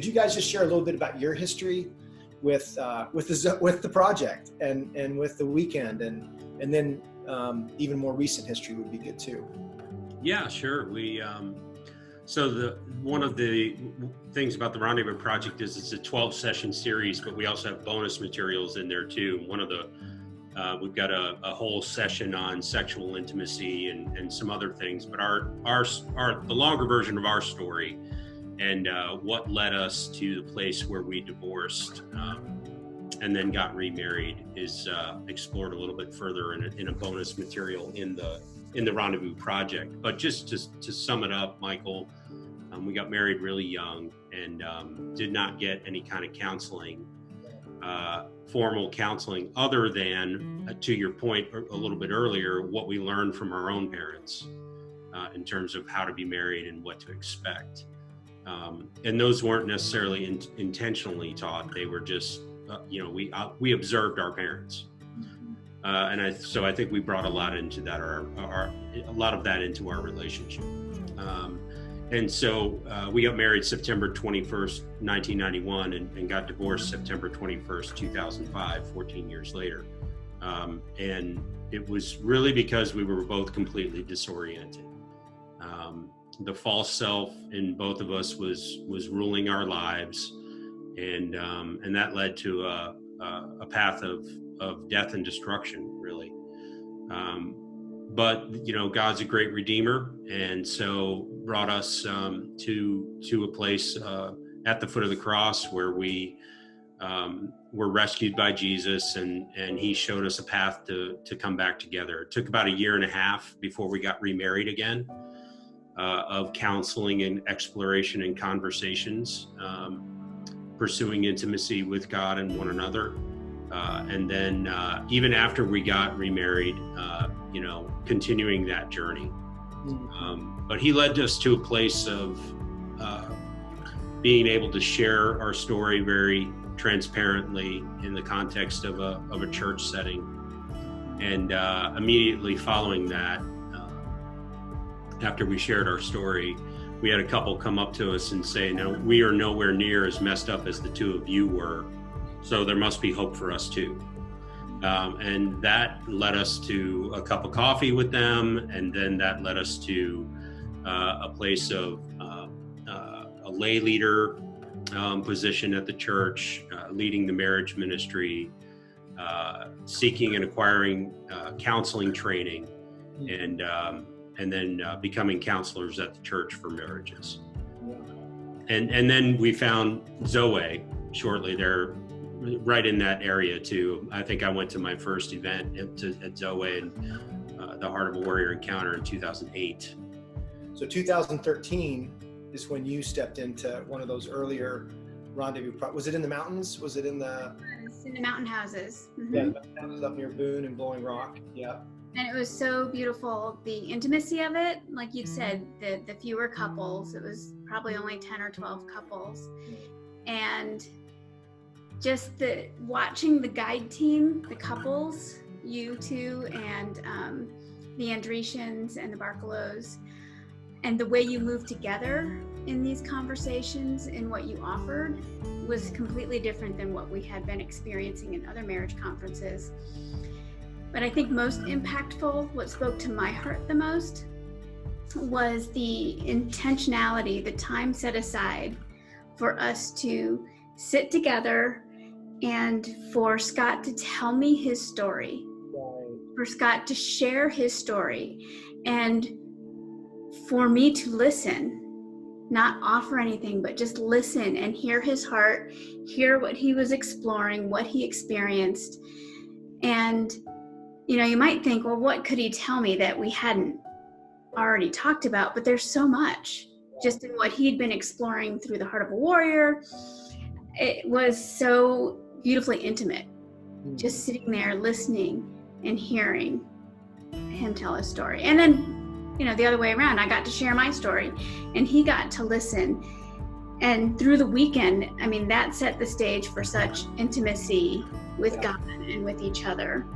you guys just share a little bit about your history with the project and with the weekend, and then even more recent history would be good too. Yeah, sure. So one of the things about the Rendezvous Project is it's a 12-session series, but we also have bonus materials in there too. We've got a whole session on sexual intimacy and some other things, but the longer version of our story and what led us to the place where we divorced and then got remarried is explored a little bit further in a bonus material in the Rendezvous Project. But just to sum it up, Michael, we got married really young and did not get any kind of counseling, formal counseling, other than, to your point a little bit earlier, what we learned from our own parents in terms of how to be married and what to expect. And those weren't necessarily intentionally taught. They were just, we observed our parents. So I think we brought a lot into that, a lot of that into our relationship. And so we got married September 21st, 1991, and got divorced September 21st, 2005, 14 years later. And it was really because we were both completely disoriented. The false self in both of us was ruling our lives, and that led to a path of death and destruction, really. But God's a great redeemer, and so brought us to a place at the foot of the cross where we were rescued by Jesus, and he showed us a path to come back together. It took about 1.5 years before we got remarried again, of counseling and exploration and conversations, pursuing intimacy with God and one another. And then even after we got remarried, continuing that journey. But he led us to a place of being able to share our story very transparently in the context of a church setting. And immediately following that, after we shared our story, we had a couple come up to us and say, "No, we are nowhere near as messed up as the two of you were, so there must be hope for us too." And that led us to a cup of coffee with them, and then that led us to a place of a lay leader position at the church, leading the marriage ministry, seeking and acquiring counseling training, and then becoming counselors at the church for marriages. And then we found Zoweh shortly there, right in that area too. I think I went to my first event at Zoweh and the Heart of a Warrior encounter in 2008. So 2013 is when you stepped into one of those earlier Rendezvous. Was it in the mountains? Was it in the? It's in the mountain houses. Mm-hmm. Yeah, the mountain houses up near Boone and Blowing Rock. Yeah. And it was so beautiful, the intimacy of it. Like you said, the fewer couples. It was probably only 10 or 12 couples, and just watching the guide team, the couples, you two and the Andretians and the Barcalos, and the way you moved together in these conversations and what you offered was completely different than what we had been experiencing in other marriage conferences. But I think most impactful, what spoke to my heart the most, was the intentionality, the time set aside for us to sit together and for Scott to tell me his story, for Scott to share his story, and for me to listen, not offer anything, but just listen and hear his heart, hear what he was exploring, what he experienced. And you might think, well, what could he tell me that we hadn't already talked about? But there's so much just in what he'd been exploring through the Heart of a Warrior. It was so beautifully intimate, just sitting there listening and hearing him tell his story. And then, the other way around, I got to share my story and he got to listen. And through the weekend, that set the stage for such intimacy with God and with each other.